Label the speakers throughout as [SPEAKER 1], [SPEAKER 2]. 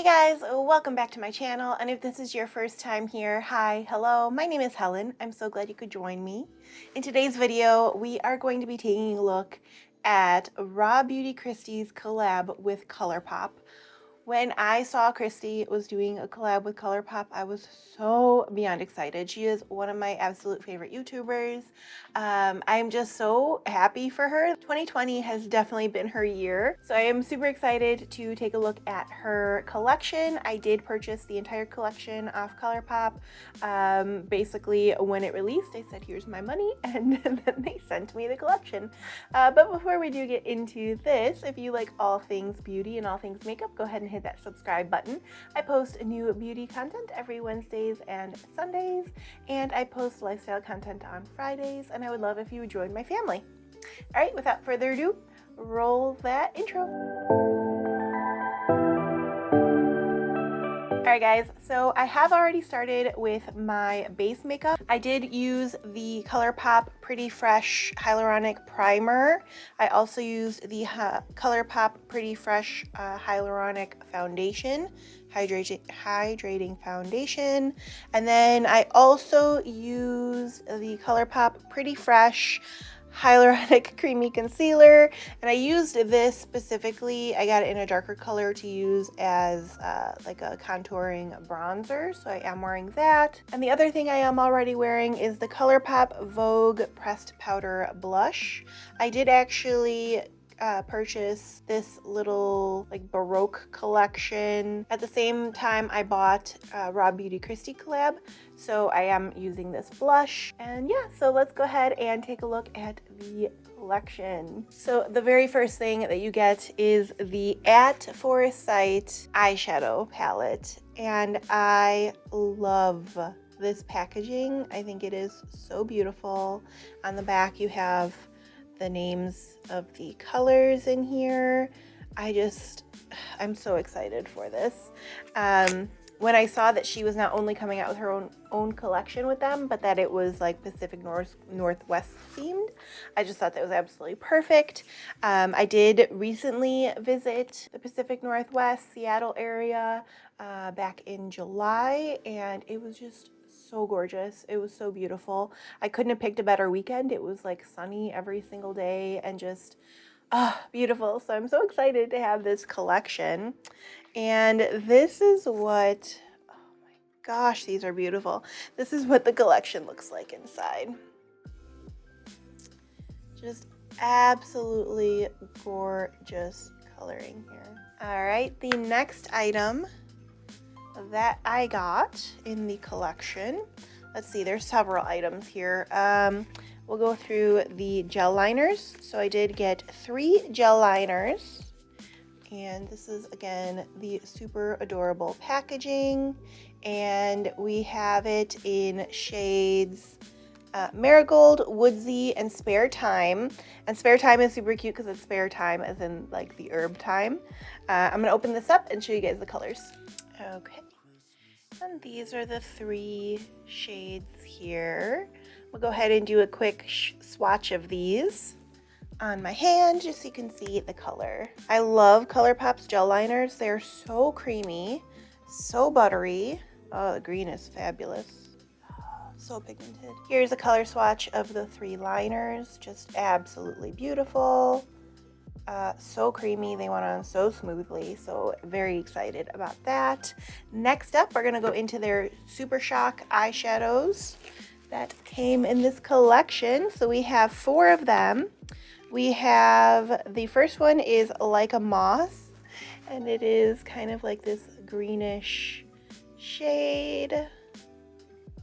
[SPEAKER 1] guys, welcome back to my channel, and if this is your first time here, hi, hello, my name is Helen. I'm so glad you could join me. In today's video, we are going to be taking a look at Rawbeautykristi's collab with Colourpop. When I saw Kristi was doing a collab with Colourpop, I was so beyond excited. She is one of my absolute favorite YouTubers. I'm just so happy for her. 2020 has definitely been her year, so I am super excited to take a look at her collection. I did purchase the entire collection off Colourpop. Basically, when it released, I said, here's my money, and then they sent me the collection. But before we do get into this, if you like all things beauty and all things makeup, go ahead and hit that subscribe button. I post new beauty content every Wednesdays and Sundays, and I post lifestyle content on Fridays, and I would love if you would join my family. All right, without further ado, roll that intro. Alright guys, so I have already started with my base makeup. I did use the Colourpop Pretty Fresh Hyaluronic Primer. I also used the Colourpop Pretty Fresh Hyaluronic Foundation, hydrating foundation. And then I also used the Colourpop Pretty Fresh Hyaluronic Creamy Concealer, and I used this specifically, I got it in a darker color to use as like a contouring bronzer, so I am wearing that. And the other thing I am already wearing is the Colourpop Vogue Pressed Powder Blush. I did actually purchase this little like Baroque collection. At the same time, I bought Rawbeautykristi collab, so I am using this blush. And yeah, so let's go ahead and take a look at the collection. So the very first thing that you get is the At Foresight eyeshadow palette, and I love this packaging. I think it is so beautiful. On the back you have the names of the colors in here. I'm so excited for this. When I saw that she was not only coming out with her own collection with them, but that it was like Pacific Northwest themed, I just thought that was absolutely perfect. I did recently visit the Pacific Northwest Seattle area back in July, and it was just so gorgeous. It was so beautiful. I couldn't have picked a better weekend. It was like sunny every single day and just beautiful. So I'm so excited to have this collection. And this is what, oh my gosh, these are beautiful. This is what the collection looks like inside. Just absolutely gorgeous coloring here. All right, the next item that I got in the collection, let's see, there's several items here. We'll go through the gel liners. So I did get 3 gel liners, and this is again the super adorable packaging, and we have it in shades Marigold, Woodsy, and Spare Time. And Spare Time is super cute because it's spare time as in like the herb time. I'm gonna open this up and show you guys the colors. Okay, and these are the 3 shades here. We'll go ahead and do a quick swatch of these on my hand just so you can see the color. I love Colourpop's gel liners. They're so creamy, so buttery. Oh, the green is fabulous. So pigmented. Here's a color swatch of the 3 liners. Just absolutely beautiful. So creamy, they went on so smoothly, so very excited about that. Next up, we're gonna go into their Super Shock eyeshadows that came in this collection. So we have 4 of them. We have, the first one is Like a Moss, and it is kind of like this greenish shade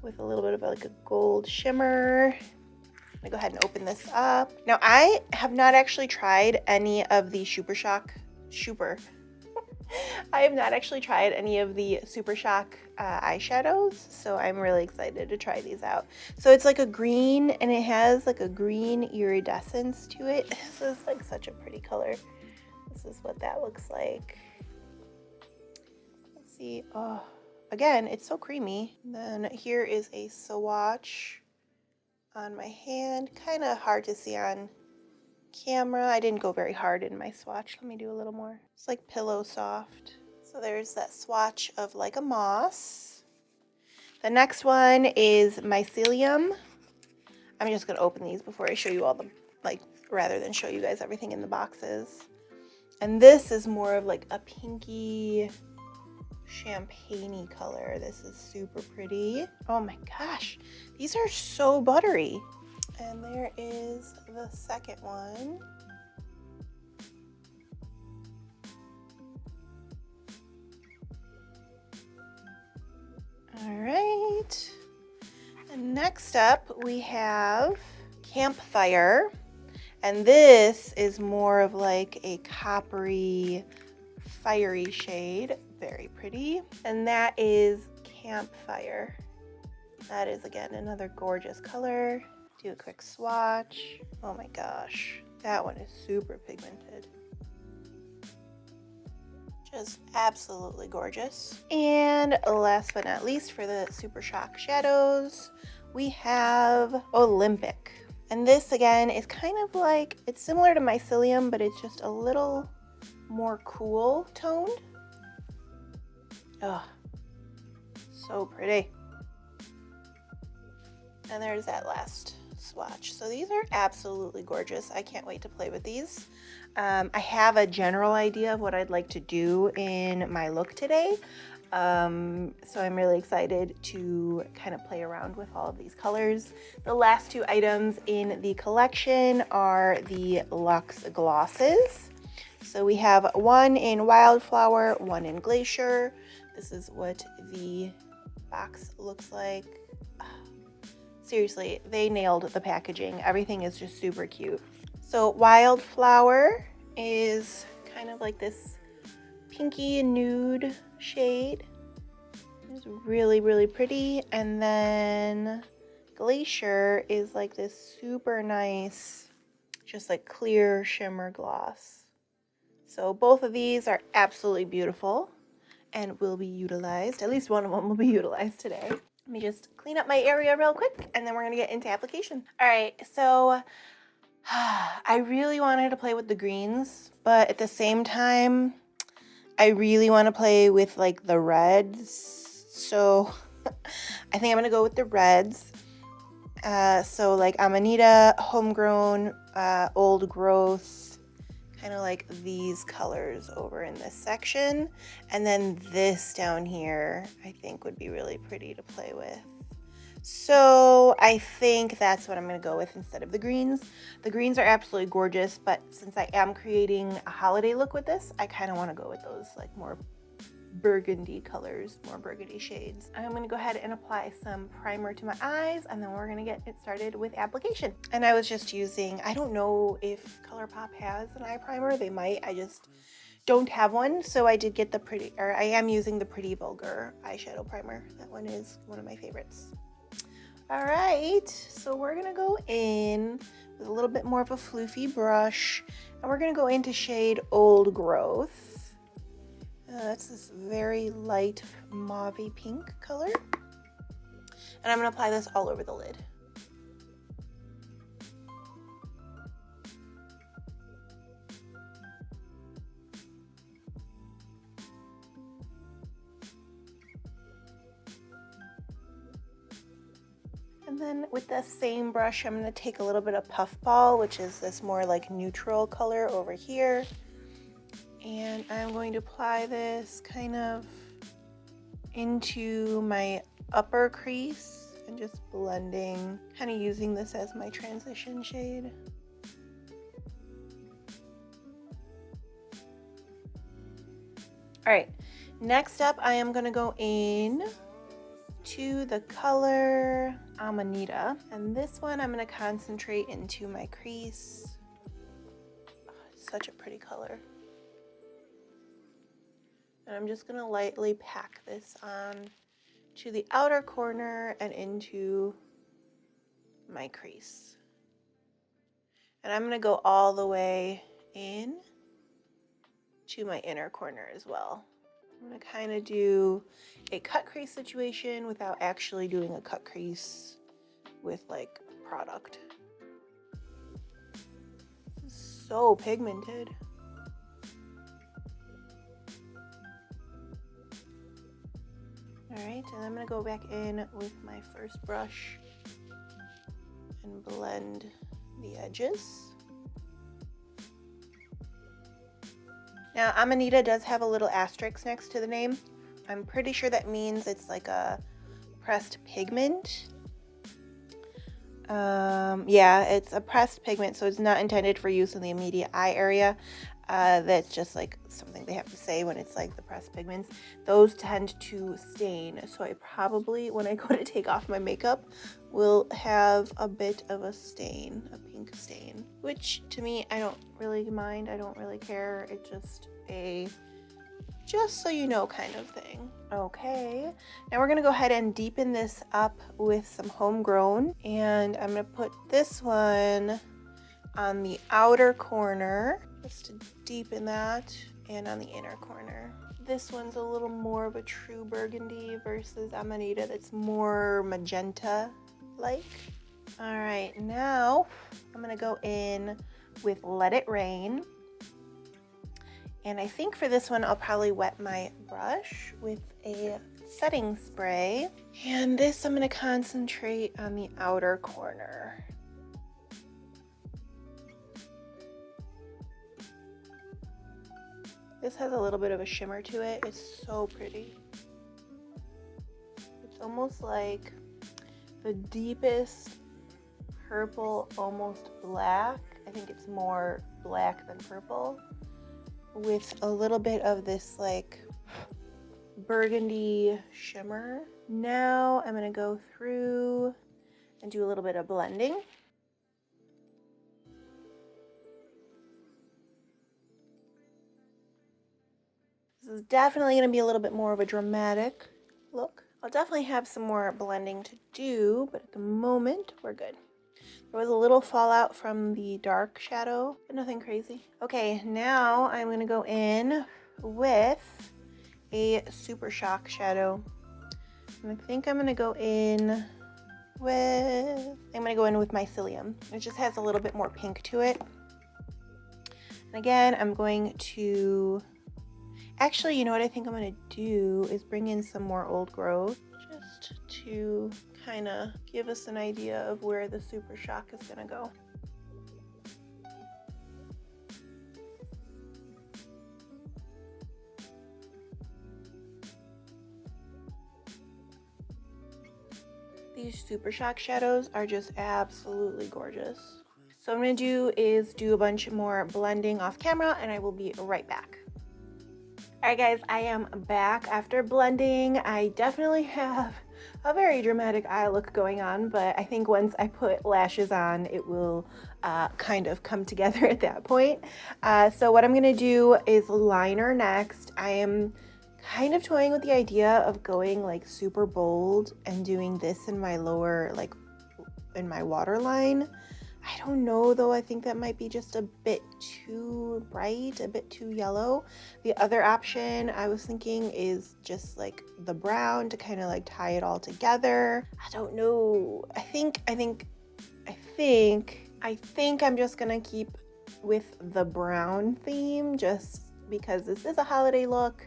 [SPEAKER 1] with a little bit of like a gold shimmer. I'm gonna go ahead and open this up. Now, I have not actually tried any of the I have not actually tried any of the Super Shock eyeshadows, so I'm really excited to try these out. So it's like a green, and it has like a green iridescence to it. This is like such a pretty color. This is what that looks like. Let's see. Oh, again, it's so creamy. Then here is a swatch on my hand. Kind of hard to see on camera. I didn't go very hard in my swatch. Let me do a little more. It's like pillow soft. So there's that swatch of Like a Moss. The next one is Mycelium. I'm just going to open these before I show you all the, like, rather than show you guys everything in the boxes. And this is more of like a pinky champagne-y color. This is super pretty. Oh my gosh, these are so buttery. And there is the second one. All right. And next up we have Campfire. And this is more of like a coppery, fiery shade. Very pretty. And that is Campfire. That is, again, another gorgeous color. Do a quick swatch. Oh my gosh, that one is super pigmented. Just absolutely gorgeous. And last but not least, for the Super Shock shadows, we have Olympic. And this, again, is kind of like, it's similar to Mycelium, but it's just a little more cool toned. Oh, so pretty. And there's that last swatch. So these are absolutely gorgeous. I can't wait to play with these. I have a general idea of what I'd like to do in my look today. So I'm really excited to kind of play around with all of these colors. The last two items in the collection are the Luxe glosses. So we have one in Wildflower, one in Glacier. This is what the box looks like. Seriously, they nailed the packaging. Everything is just super cute. So Wildflower is kind of like this pinky nude shade. It's really, really pretty. And then Glacier is like this super nice, just like clear shimmer gloss. So both of these are absolutely beautiful and will be utilized. At least one of them will be utilized today. Let me just clean up my area real quick and then we're gonna get into application. All right, so I really wanted to play with the greens, but at the same time, I really want to play with like the reds. So I think I'm gonna go with the reds. So like Amanita, Homegrown, Old Growth, kind of like these colors over in this section. And then this down here, I think would be really pretty to play with. So I think that's what I'm going to go with instead of the greens. The greens are absolutely gorgeous, but since I am creating a holiday look with this, I kind of want to go with those like more burgundy colors, more burgundy shades. I'm going to go ahead and apply some primer to my eyes, and then we're going to get it started with application. And I was just using, I don't know if Colourpop has an eye primer. They might. I just don't have one. So I did get I am using the Pretty Vulgar eyeshadow primer. That one is one of my favorites. All right, so we're gonna go in with a little bit more of a floofy brush, and we're gonna go into shade Old Growth. That's this very light mauvey pink color. And I'm gonna apply this all over the lid. And then with the same brush, I'm going to take a little bit of Puffball, which is this more like neutral color over here. And I'm going to apply this kind of into my upper crease and just blending, kind of using this as my transition shade. All right, next up, I am going to go in to the color Amanita, and this one I'm going to concentrate into my crease. Oh, it's such a pretty color. And I'm just going to lightly pack this on to the outer corner and into my crease. And I'm going to go all the way in to my inner corner as well. I'm going to kind of do a cut crease situation without actually doing a cut crease with like product. So pigmented. All right, and I'm gonna go back in with my first brush and blend the edges. Now, Amanita does have a little asterisk next to the name. I'm pretty sure that means it's like a pressed pigment. Yeah, it's a pressed pigment, so it's not intended for use in the immediate eye area. That's just like something they have to say when it's like the pressed pigments. Those tend to stain, so I probably, when I go to take off my makeup, will have a bit of a stain, a pink stain, which to me, I don't really mind. I don't really care. It's just a just so you know kind of thing. Okay, now we're gonna go ahead and deepen this up with some homegrown, and I'm gonna put this one on the outer corner just to deepen that, and on the inner corner. This one's a little more of a true burgundy versus Amanita that's more magenta like. All right, now I'm gonna go in with Let It Rain. And I think for this one, I'll probably wet my brush with a setting spray. And this, I'm gonna concentrate on the outer corner. This has a little bit of a shimmer to it. It's so pretty. It's almost like the deepest purple, almost black. I think it's more black than purple, with a little bit of this like burgundy shimmer. Now I'm gonna go through and do a little bit of blending. This is definitely gonna be a little bit more of a dramatic look. I'll definitely have some more blending to do, but at the moment we're good. There was a little fallout from the dark shadow, but nothing crazy. Okay, now I'm gonna go in with a Super Shock shadow. And I think I'm gonna go in with Mycelium. It just has a little bit more pink to it. And again, I'm going to, actually, you know what I think I'm gonna do is bring in some more old growth, just to kind of give us an idea of where the Super Shock is gonna go. These Super Shock shadows are just absolutely gorgeous. So what I'm gonna do is do a bunch more blending off camera, and I will be right back. All right, guys, I am back after blending. I definitely have a very dramatic eye look going on, but I think once I put lashes on, it will kind of come together at that point. So what I'm gonna do is liner next. I am kind of toying with the idea of going like super bold and doing this in my lower, like in my waterline. I don't know though, I think that might be just a bit too bright, a bit too yellow. The other option I was thinking is just like the brown to kind of like tie it all together. I don't know. I think I'm just gonna keep with the brown theme just because this is a holiday look.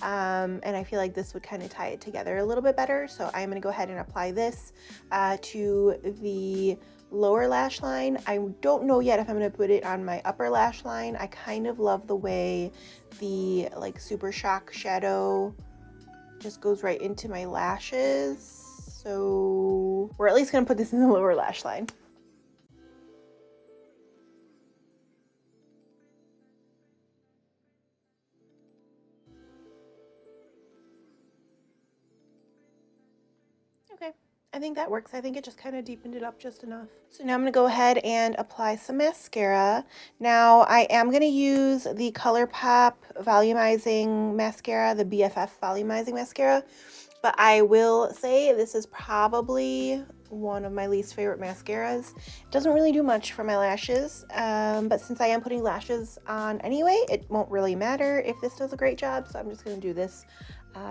[SPEAKER 1] And I feel like this would kind of tie it together a little bit better. So I'm gonna go ahead and apply this to the lower lash line. I don't know yet if I'm going to put it on my upper lash line. I kind of love the way the like Super Shock shadow just goes right into my lashes. So we're at least going to put this in the lower lash line. Okay. I think that works. I think it just kind of deepened it up just enough. So now I'm going to go ahead and apply some mascara. Now I am going to use the Colourpop volumizing mascara, the BFF volumizing mascara, but I will say this is probably one of my least favorite mascaras. It doesn't really do much for my lashes, but since I am putting lashes on anyway, it won't really matter if this does a great job, so I'm just going to do this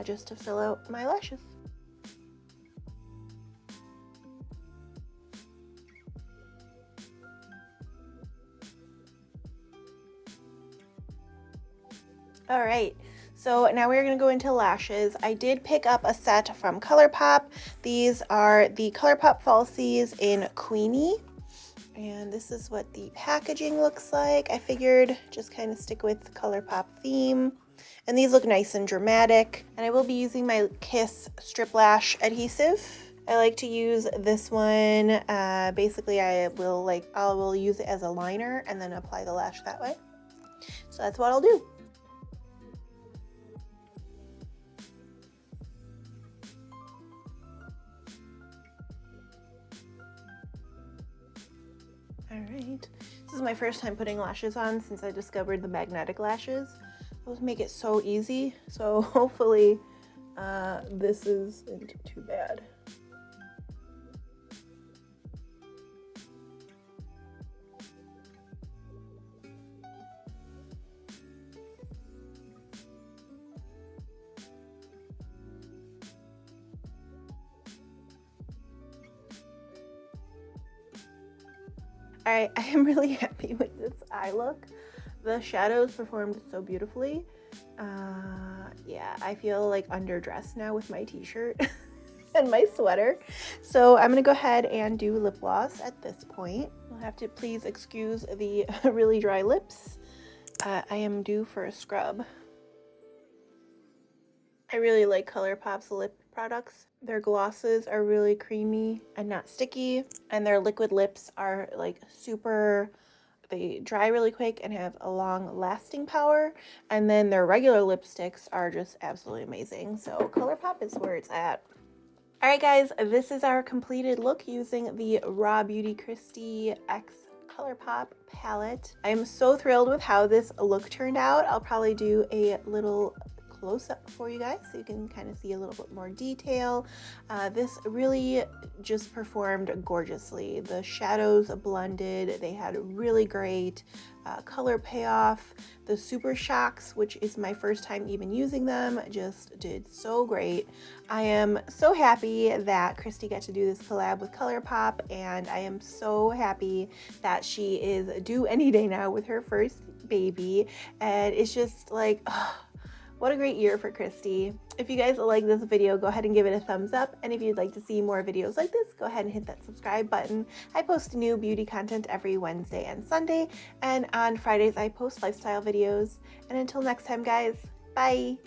[SPEAKER 1] just to fill out my lashes. All right, So now we're going to go into lashes. I did pick up a set from Colourpop. These are the Colourpop falsies in Queenie. And this is what the packaging looks like. I figured just kind of stick with the Colourpop theme. And these look nice and dramatic. And I will be using my Kiss Strip Lash adhesive. I like to use this one. Basically, I will use it as a liner and then apply the lash that way. So that's what I'll do. All right, this is my first time putting lashes on since I discovered the magnetic lashes. Those make it so easy. So hopefully this isn't too bad. I am really happy with this eye look. The shadows performed so beautifully. Yeah, I feel like underdressed now with my t-shirt and my sweater. So I'm gonna go ahead and do lip gloss at this point. You'll have to please excuse the really dry lips. I am due for a scrub. I really like Colourpop's lip products. Their glosses are really creamy and not sticky, and their liquid lips are like super, they dry really quick and have a long lasting power, and then their regular lipsticks are just absolutely amazing. So Colourpop is where it's at. Alright guys, this is our completed look using the Rawbeautykristi X Colourpop palette. I am so thrilled with how this look turned out. I'll probably do a little close-up for you guys so you can kind of see a little bit more detail. This really just performed gorgeously. The shadows blended, they had really great color payoff. The Super Shocks, which is my first time even using them, just did so great. I am so happy that Kristi got to do this collab with Colourpop, and I am so happy that she is due any day now with her first baby, and it's just like, what a great year for Kristi. If you guys like this video, go ahead and give it a thumbs up. And if you'd like to see more videos like this, go ahead and hit that subscribe button. I post new beauty content every Wednesday and Sunday. And on Fridays, I post lifestyle videos. And until next time, guys, bye.